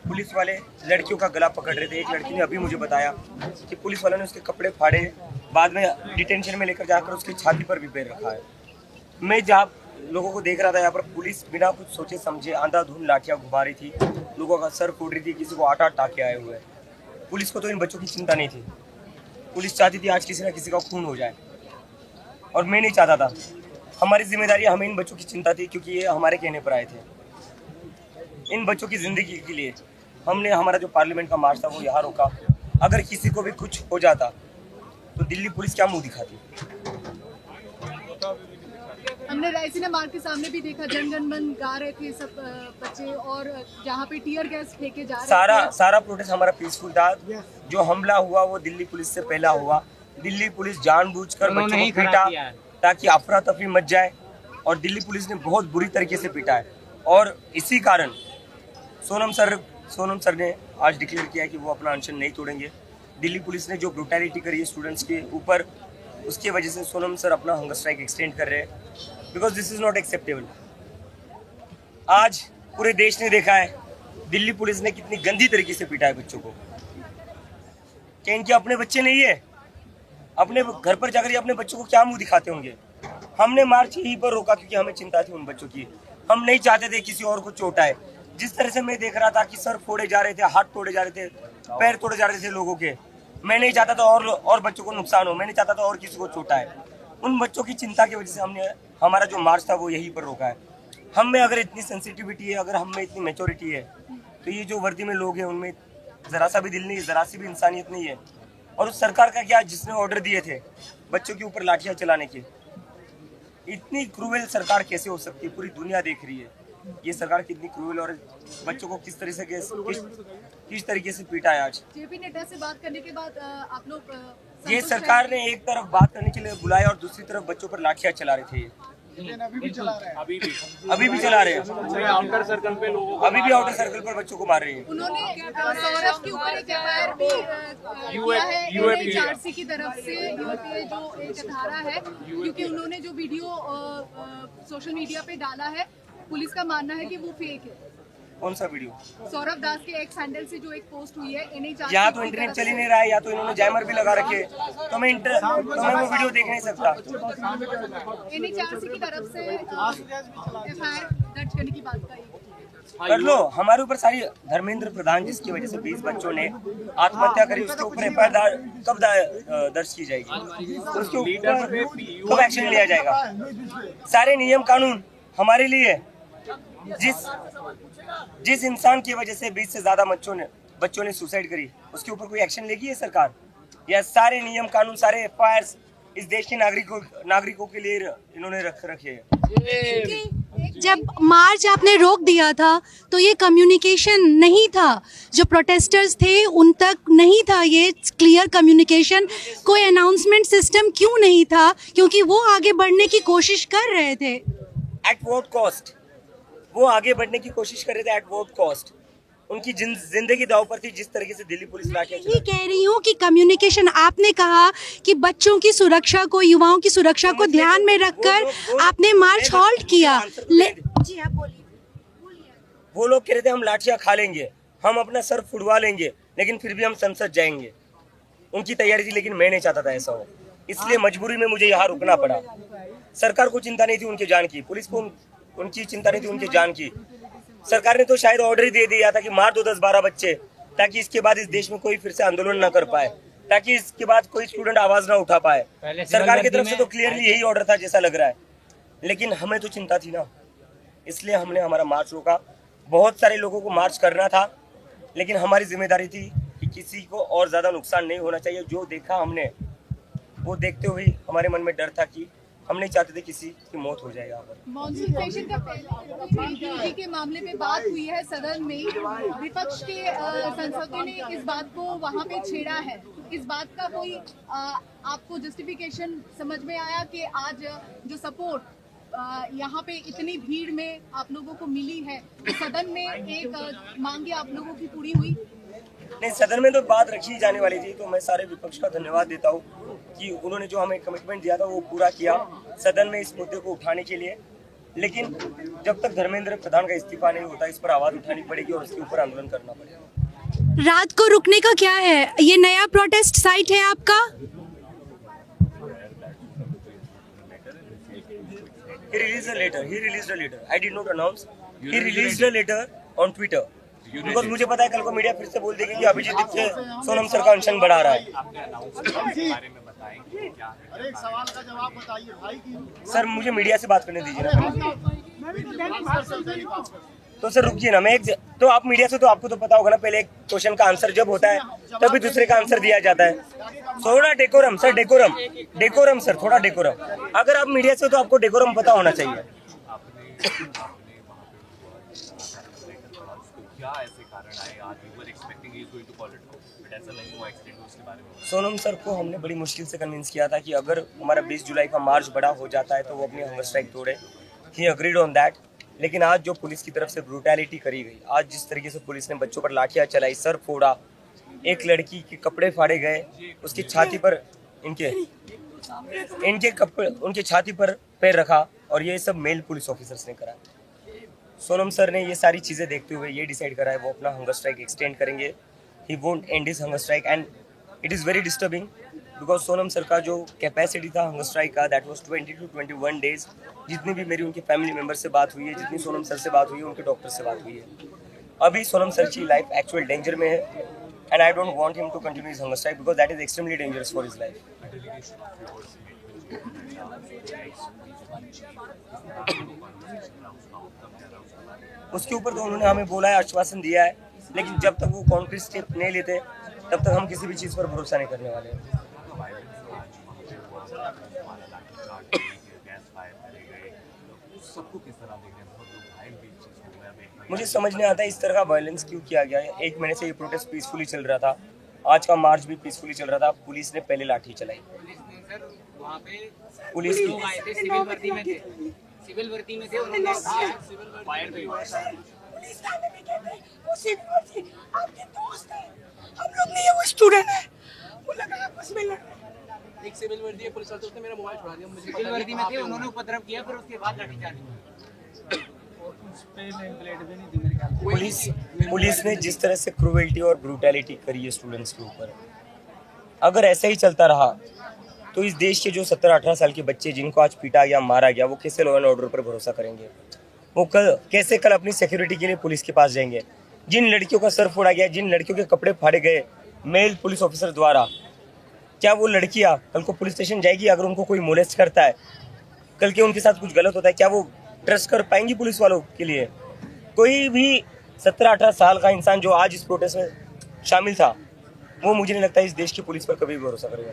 Police वाले लड़कियों का गला पकड़ रहे थे। एक लड़की ने अभी मुझे बताया कि पुलिस वालों ने उसके कपड़े फाड़े, बाद में डिटेंशन में लेकर जाकर उसकी छाती पर भी पैर रखा है। मैं जहाँ लोगों को देख रहा था, यहाँ पर पुलिस बिना कुछ सोचे समझे अंधाधुंध लाठियाँ घुमा रही थी, लोगों का सर फोड़ रही थी, किसी को 8-8 टाँके आए हुए। पुलिस को तो इन बच्चों की चिंता नहीं थी। पुलिस चाहती थी आज किसी न किसी का खून हो जाए, और मैं नहीं चाहता था। हमारी जिम्मेदारी, हमें इन बच्चों की चिंता थी, क्योंकि ये हमारे कहने पर आए थे। इन बच्चों की ज़िंदगी के लिए हमने हमारा जो पार्लियामेंट का मार्च था वो यहाँ रोका। अगर किसी को भी कुछ हो जाता तो दिल्ली पुलिस क्या मुंह दिखाती। हमने रायसीना मार्ग के सामने भी देखा, जन गण मन गा रहे थे सब बच्चे, और जहाँ पे टीयर गैस फेंके जा रहे थे। सारा प्रोटेस्ट हमारा पीसफुल था। जो हमला हुआ वो दिल्ली पुलिस से पहला हुआ। दिल्ली पुलिस जानबूझकर बच्चों को पीटा ताकि अफरा तफरी मच जाए, और दिल्ली पुलिस ने बहुत बुरी तरीके से पीटा है। और इसी कारण सोनम सर ने आज डिक्लेयर किया कि वो अपना अनशन नहीं तोड़ेंगे। दिल्ली पुलिस ने जो ब्रूटैलिटी करी है स्टूडेंट्स के ऊपर, उसकी वजह से सोनम सर अपना हंगर स्ट्राइक एक्सटेंड कर रहे हैं, because this is not acceptable. आज पूरे देश ने देखा है दिल्ली पुलिस ने कितनी गंदी तरीके से पीटा है बच्चों को। क्या इनके अपने बच्चे नहीं है? अपने घर पर जाकर ये अपने बच्चों को क्या मुंह दिखाते होंगे? हमने मार्च यहीं पर रोका क्योंकि हमें चिंता थी उन बच्चों की। हम नहीं चाहते थे किसी और को चोट आए। जिस तरह से मैं देख रहा था कि सर फोड़े जा रहे थे, हाथ तोड़े जा रहे थे, पैर तोड़े जा रहे थे लोगों के, मैं नहीं चाहता था और बच्चों को नुकसान हो। मैं नहीं चाहता था और किसी को चोट आए। उन बच्चों की चिंता की वजह से हमने हमारा जो मार्च था वो यहीं पर रोका है। हम में अगर इतनी सेंसिटिविटी है, अगर हम में इतनी मैच्योरिटी है, तो ये जो वर्दी में लोग हैं उनमें ज़रा सा भी दिल नहीं है, ज़रा सी भी इंसानियत नहीं है। और उस सरकार का क्या, जिसने ऑर्डर दिए थे बच्चों के ऊपर लाठियाँ चलाने के, इतनी क्रूएल सरकार कैसे हो सकती है? पूरी दुनिया देख रही है ये सरकार कितनी क्रूएल, और बच्चों को किस तरीके से पीटा है। आज जेपी नड्डा से बात करने के बाद आप लोग ये सरकार ने एक तरफ बात करने के लिए बुलाया और दूसरी तरफ बच्चों पर लाठियाँ चला रहे थे। अभी भी चला रहे हैं। आउटर सर्कल पे लोगों को अभी भी आउटर सर्कल पर बच्चों को मार रहे हैं। उन्होंने सौरभ के ऊपर एक एफआईआर भी किया है एनएचआरसी की तरफ से, यूएपीए जो एक धारा है, क्योंकि उन्होंने जो वीडियो सोशल मीडिया पे डाला है, पुलिस का मानना है कि वो फेक है। कौन सा वीडियो? सौरभ दास के एक्स हैंडल से जो एक पोस्ट हुई है एनएचआरसी, या तो इंटरनेट चल ही नहीं रहा है, या तो इन्होंने जैमर भी लगा रखे, तो मैं वो वीडियो देख नहीं सकता। एनएचआरसी की तरफ से एफआईआर दर्ज करने की बात कही। कर लो, हमारे ऊपर सारी धर्मेंद्र प्रधान जिसकी वजह से 20 बच्चों ने आत्महत्या करी, उसके ऊपर एफआईआर कब दर्ज की जाएगी? उसके ऊपर कब एक्शन लिया जाएगा? सारे नियम कानून हमारे लिए, जिस इंसान की वजह से 20 से ज्यादा बच्चों ने सुसाइड करी, उसके ऊपर कोई एक्शन लेगी है सरकार? या सारे नियम कानून, सारे एफआईआर इस देश के नागरिकों के लिए इन्होंने रखे हैं। जब मार्च आपने रोक दिया था तो ये कम्युनिकेशन नहीं था, जो प्रोटेस्टर्स थे उन तक नहीं था ये क्लियर कम्युनिकेशन। कोई अनाउंसमेंट सिस्टम क्यों नहीं था? क्योंकि वो आगे बढ़ने की कोशिश कर रहे थे। At what cost? वो आगे बढ़ने की कोशिश कर रहे थे एट व्हाट कॉस्ट? उनकी जिंदगी दांव पर थी। जिस तरीके से दिल्ली पुलिस लाठियां ये कह रही हूँ कि कम्युनिकेशन, आपने कहा कि बच्चों की सुरक्षा को, युवाओं की सुरक्षा को ध्यान में रखकर आपने मार्च हॉल्ट किया। जी आप बोलिए। वो लोग कह रहे थे हम लाठियां खा लेंगे, हम अपना सर फुड़वा लेंगे, लेकिन फिर भी हम संसद जाएंगे। उनकी तैयारी थी, लेकिन मैं नहीं चाहता था ऐसा हो, इसलिए मजबूरी में मुझे यहाँ रुकना पड़ा। सरकार को चिंता नहीं थी उनके जान की, पुलिस को उनकी चिंता नहीं थी उनके जान की। सरकार ने तो शायद ऑर्डर ही दे दिया था कि मार दो 10-12 बच्चे, ताकि इसके बाद इस देश में कोई फिर से आंदोलन ना कर पाए, ताकि इसके बाद कोई स्टूडेंट आवाज ना उठा पाए। सरकार की तरफ से तो क्लियरली यही ऑर्डर था जैसा लग रहा है, लेकिन हमें तो चिंता थी ना, इसलिए हमने हमारा मार्च रोका। बहुत सारे लोगों को मार्च करना था, लेकिन हमारी जिम्मेदारी थी कि किसी को और ज्यादा नुकसान नहीं होना चाहिए। जो देखा हमने, वो देखते हुए हमारे मन में डर था कि हम नहीं चाहते थे किसी की मौत हो जाएगा। मॉनसून सेशन का पहले के मामले में बात हुई है सदन में, विपक्ष के सांसदों ने इस बात को वहां पे छेड़ा है। इस बात का कोई आपको जस्टिफिकेशन समझ में आया कि आज जो सपोर्ट यहाँ पे इतनी भीड़ में आप लोगों को मिली है, सदन में एक मांगे आप लोगों की पूरी हुई? नहीं, सदन में तो बात रखी जाने वाली थी, तो मैं सारे विपक्ष का धन्यवाद देता हूँ कि उन्होंने जो हमें कमिटमेंट दिया था वो पूरा किया सदन में इस मुद्दे को उठाने के लिए। लेकिन जब तक धर्मेंद्र प्रधान का इस्तीफा नहीं होता, इस पर आवाज उठानी पड़ेगी और इसके ऊपर आंदोलन करना पड़ेगा। रात को रुकने का क्या है? ये नया प्रोटेस्ट साइट है आपका? He released a letter. I did not announce. He released a letter on Twitter. Because मुझे पता है कल को मीडिया फिर से बोल देगी कि अभिजीत दीक्षित सोनम सर का अनशन बढ़ा रहा है। अरे एक सवाल का जवाब बताइए भाई की। सर मुझे मीडिया से बात करने दीजिए ना। तो सर रुकिए ना, तो आप मीडिया से तो आपको तो पता होगा ना, पहले एक क्वेश्चन का आंसर जब होता है तभी दूसरे का आंसर दिया जाता है। थोड़ा डेकोरम सर, डेकोरम सर, थोड़ा डेकोरम। अगर आप मीडिया से तो आपको डेकोरम पता होना चाहिए। सोनम सर को हमने बड़ी मुश्किल से कन्विंस किया था कि अगर हमारा 20 जुलाई का मार्च बड़ा हो जाता है तो वो अपनी हंगर स्ट्राइक तोड़े। He agreed on that. लेकिन आज जो पुलिस की तरफ से ब्रूटैलिटी करी गई, आज जिस तरीके से पुलिस ने बच्चों पर लाठियां चलाई, सर फोड़ा, एक लड़की के कपड़े फाड़े गए, उसकी छाती पर उनके छाती पर पैर रखा, और ये सब मेल पुलिस ऑफिसर्स ने करा। सोनम सर ने ये सारी चीज़ें देखते हुए ये डिसाइड करा है वो अपना हंगर स्ट्राइक एक्सटेंड करेंगे। He won't and his hunger strike and it is very disturbing because Sonam sir का जो कैपेसिटी था हंगर स्ट्राइक का, दैट वाज 20 to 21 डेज। जितनी भी मेरी उनके फैमिली मेम्बर से बात हुई है, जितनी सोनम सर से बात हुई है, उनके डॉक्टर से बात हुई है, अभी सोनम सर की लाइफ एक्चुअल डेंजर में है and I don't want him to continue his hunger strike because that is extremely dangerous for his life. उसके ऊपर तो उन्होंने हमें बोला है, आश्वासन दिया है, लेकिन जब तक वो कॉन्क्रीट स्टेप नहीं लेते तब तक हम किसी भी चीज़ पर भरोसा नहीं करने वाले हैं। मुझे समझ नहीं आता इस तरह का वायलेंस क्यों किया गया है। 1 महीने से ये प्रोटेस्ट पीसफुली चल रहा था, आज का मार्च भी पीसफुली चल रहा था, पुलिस ने पहले लाठी चलाई। पुलिस की सिविल वर्दी में थे उन्होंने फायर भी हुआ। आपके दोस्त है, हम लोग नहीं है, वो स्टूडेंट है, वो लगा आपस में लड़। एक सिविल वर्दी है पुलिस वाले, उसने मेरा मोबाइल छुड़ा दिया। मुझे सिविल वर्दी में थे, उन्होंने उपद्रव किया, फिर उसके बाद लाठीचार्ज हुआ। पुलिस ने जिस तरह से क्रूएल्टी और ब्रूटैलिटी करी है स्टूडेंट्स के ऊपर, अगर ऐसा ही चलता रहा तो इस देश के जो 17-18 साल के बच्चे जिनको आज पीटा गया, मारा गया, वो कैसे लॉ एंड ऑर्डर पर भरोसा करेंगे? वो कैसे कल अपनी सिक्योरिटी के लिए पुलिस के पास जाएंगे? जिन लड़कियों का सर फोड़ा गया, जिन लड़कियों के कपड़े फाड़े गए मेल पुलिस ऑफिसर द्वारा, क्या वो लड़कियां कल को पुलिस स्टेशन जाएगी? अगर उनको कोई मोलेस्ट करता है, कल के उनके साथ कुछ गलत होता है, क्या वो ट्रस्ट कर पाएंगी पुलिस वालों के लिए? कोई भी 17-18 साल का इंसान जो आज इस प्रोटेस्ट में शामिल था, वो मुझे नहीं लगता इस देश की पुलिस पर कभी भी भरोसा करेगा।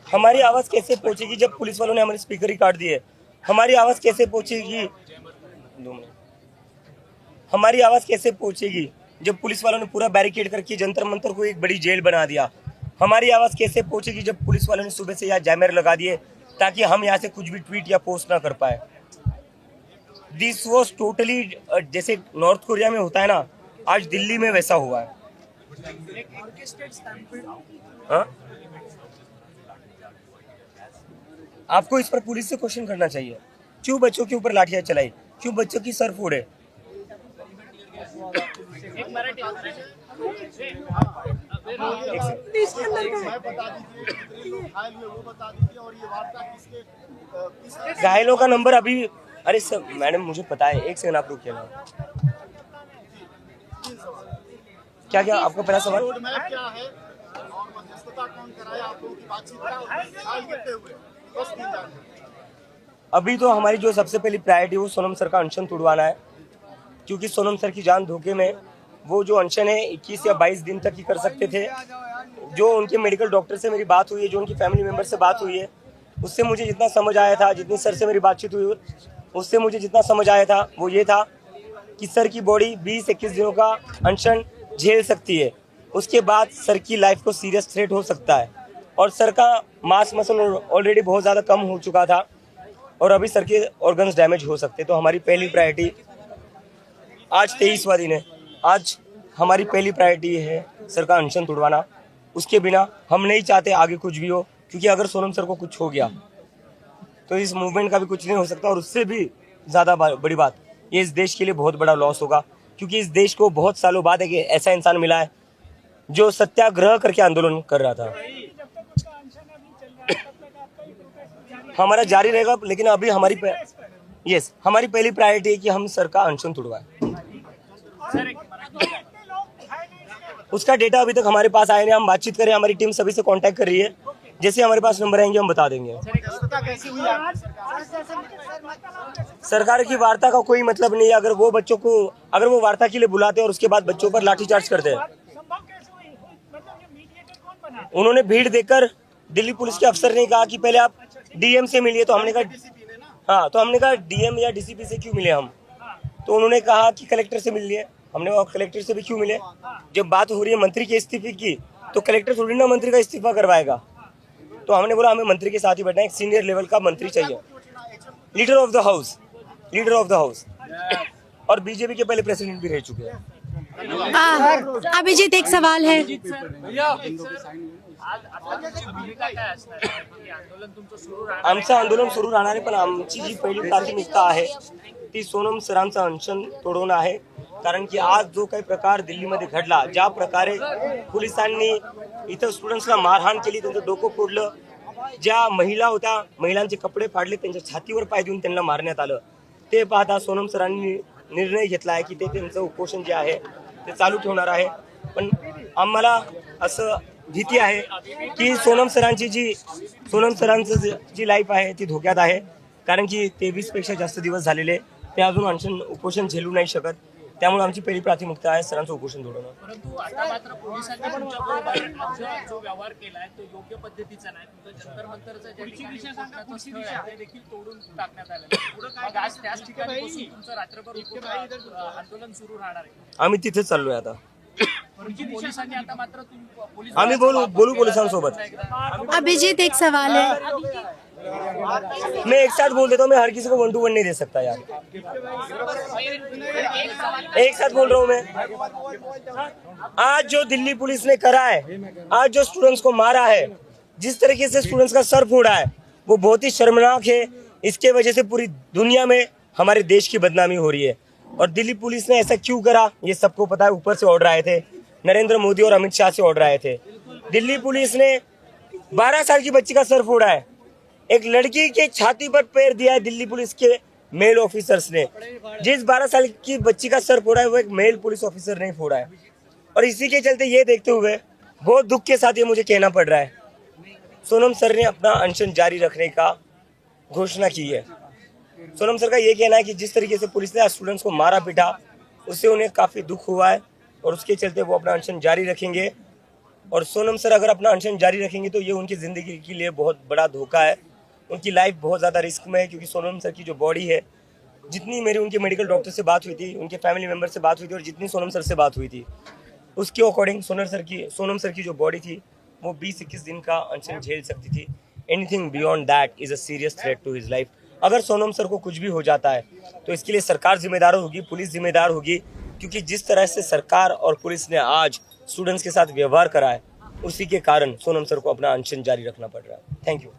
हमारी आवाज कैसे पहुंचेगी जब पुलिस वालों ने हमारे स्पीकर ही काट दिए? हमारी आवाज कैसे पहुंचेगी? हमारी आवाज कैसे पहुंचेगी जब पुलिस वालों ने पूरा बैरिकेड करके जंतर मंतर को एक बड़ी जेल बना दिया? हमारी आवाज कैसे पहुंचेगी जब पुलिस वालों ने सुबह से यहाँ जैमर लगा दिए ताकि हम यहाँ से कुछ भी ट्वीट या पोस्ट ना कर पाए? दिस वॉज टोटली जैसे नॉर्थ कोरिया में होता है ना, आज दिल्ली में वैसा हुआ है। हाँ? आपको इस पर पुलिस से क्वेश्चन करना चाहिए, क्यों बच्चों के ऊपर लाठियां चलाई, क्यों बच्चों की सर फोड़े? घायलों का नंबर अभी, अरे सर मैडम मुझे पता है, एक सेकंड आप रुकिए ना। क्या आपका पहला सवाल? रोड मैप क्या है और मध्यस्थता कौन कराया आप लोगों की बातचीत हुए? अभी तो हमारी जो सबसे पहली प्रायोरिटी वो सोनम सर का अनशन तुड़वाना है, क्योंकि सोनम सर की जान धोखे में। वो जो अनशन है 21 या 22 दिन तक ही कर सकते थे। जो उनके मेडिकल डॉक्टर से मेरी बात हुई है, जो उनकी फैमिली मेम्बर से बात हुई है, उससे मुझे जितना समझ आया था, जितनी सर से मेरी बातचीत हुई उससे मुझे जितना समझ आया था वो ये था कि सर की बॉडी 20-21 दिनों का अनशन झेल सकती है। उसके बाद सर की लाइफ को सीरियस थ्रेट हो सकता है, और सर का मास मसल ऑलरेडी बहुत ज़्यादा कम हो चुका था। और अभी सर के ऑर्गन्स डैमेज हो सकते, तो हमारी पहली प्रायोरिटी आज 23वां दिन है, आज हमारी पहली प्रायोरिटी है सर का अनशन तुड़वाना। उसके बिना हम नहीं चाहते आगे कुछ भी हो, क्योंकि अगर सोनम सर को कुछ हो गया तो इस मूवमेंट का भी कुछ नहीं हो सकता, और उससे भी ज़्यादा बड़ी बात, ये इस देश के लिए बहुत बड़ा लॉस होगा, क्योंकि इस देश को बहुत सालों बाद एक ऐसा इंसान मिला है जो सत्याग्रह करके आंदोलन कर रहा था। हमारा जारी रहेगा, लेकिन अभी हमारी पहली प्रायोरिटी है कि हम सर का अनशन तुड़वाएं। उसका डेटा अभी तक हमारे पास आया नहीं, हम बातचीत करें, हमारी टीम सभी से कांटेक्ट कर रही है, जैसे हमारे पास नंबर आएंगे हम बता देंगे। सरकार की वार्ता का कोई मतलब नहीं है, अगर वो वार्ता के लिए बुलाते और उसके बाद बच्चों पर लाठीचार्ज करते हैं। उन्होंने भीड़ देखकर दिल्ली पुलिस के अफसर ने कहा कि पहले आप डीएम से मिलिए, तो हमने कहा हाँ, तो हमने कहा डीएम या डीसीपी से क्यों मिले हम, तो उन्होंने कहा कि कलेक्टर से मिलिए। हमने कहा कलेक्टर से भी क्यों मिले, जब बात हो रही है मंत्री के इस्तीफे की तो कलेक्टर थोड़ी ना मंत्री का इस्तीफा करवाएगा। तो हमने बोला हमें मंत्री के साथ ही बैठना है, एक सीनियर लेवल का मंत्री चाहिए, लीडर ऑफ द हाउस, और बीजेपी के पहले प्रेसिडेंट भी रह चुके हैं। अभिजीत, एक सवाल है। आमचं आंदोलन सुरू राहणार आहे, पण आमची जी पहिली प्राथमिकता आहे ती सोनम सरांचं अनशन तोडवणं आहे। कारण की आज जो काही प्रकार दिल्लीमध्ये घडला, ज्या प्रकारे पोलिसांनी इथं स्टुडंट्सला मारहाण केली, त्यांचं डोकं फोडलं, ज्या महिला होत्या महिलांचे कपडे फाडले, त्यांच्या छातीवर पाय देऊन त्यांना मारण्यात आलं, ते पाहता सोनम सरांनी निर्णय घेतला आहे की ते त्यांचं उपोषण जे आहे ते चालू ठेवणार आहे। पण आम्हाला असं भीती आहे की सोनम सरांची जी लाईफ आहे ती धोक्यात आहे, कारण की 23 पेक्षा जास्त दिवस झालेले ते अजून अनशन उपोषण झेलू नाही शकत। त्यामुळे आमची पहिली प्राथमिकता आहे सरांचं उपोषण तोडवणं। परंतु आता मात्र पोलिसांनी तुमच्याबरोबर जो व्यवहार केलाय तो योग्य पद्धतीचा नाही, तुमचं जंतर मंतरचं जे ठिकाणी स्थळ आहे ते देखील तोडून टाकण्यात आलं आहे। आज त्याच ठिकाणी बसून तुमचं रात्रभर आंदोलन सुरू राहणार आहे। आम्ही तिथेच चाललोय आता। परंतु पोलिसांनी आता मात्र आम्ही बोलू पोलिसांसोबत। अभिजीत, एक सवाल है। मैं एक साथ बोल देता हूँ, मैं हर किसी को 1 to 1 नहीं दे सकता यार, एक साथ बोल रहा हूँ मैं। आज जो दिल्ली पुलिस ने करा है, आज जो स्टूडेंट्स को मारा है, जिस तरीके से स्टूडेंट्स का सर फोड़ा है, वो बहुत ही शर्मनाक है। इसके वजह से पूरी दुनिया में हमारे देश की बदनामी हो रही है, और दिल्ली पुलिस ने ऐसा क्यों करा ये सबको पता है। ऊपर से ऑर्डर आए थे, नरेंद्र मोदी और अमित शाह से ऑर्डर आए थे। दिल्ली पुलिस ने 12 साल की बच्ची का सर फोड़ा है, एक लड़की के छाती पर पैर दिया है दिल्ली पुलिस के मेल ऑफिसर्स ने। जिस 12 साल की बच्ची का सर फोड़ा है वो एक मेल पुलिस ऑफिसर ने फोड़ा है, और इसी के चलते ये देखते हुए बहुत दुख के साथ ये मुझे कहना पड़ रहा है, सोनम सर ने अपना अनशन जारी रखने का घोषणा की है। सोनम सर का ये कहना है कि जिस तरीके से पुलिस ने स्टूडेंट्स को मारा पीटा, उससे उन्हें काफ़ी दुख हुआ है, और उसके चलते वो अपना अनशन जारी रखेंगे। और सोनम सर अगर अपना अनशन जारी रखेंगे तो ये उनकी ज़िंदगी के लिए बहुत बड़ा धोखा है, उनकी लाइफ बहुत ज़्यादा रिस्क में है। क्योंकि सोनम सर की जो बॉडी है, जितनी मेरी उनके मेडिकल डॉक्टर से बात हुई थी, उनके फैमिली मेम्बर से बात हुई थी, और जितनी सोनम सर से बात हुई थी, उसके अकॉर्डिंग सोनम सर की जो बॉडी थी वो 20-21 दिन का अनशन झेल सकती थी। Anything beyond that is a serious threat to his life. अगर सोनम सर को कुछ भी हो जाता है तो इसके लिए सरकार जिम्मेदार होगी, पुलिस जिम्मेदार होगी, क्योंकि जिस तरह से सरकार और पुलिस ने आज स्टूडेंट्स के साथ व्यवहार करा है, उसी के कारण सोनम सर को अपना अनशन जारी रखना पड़ रहा है। Thank you.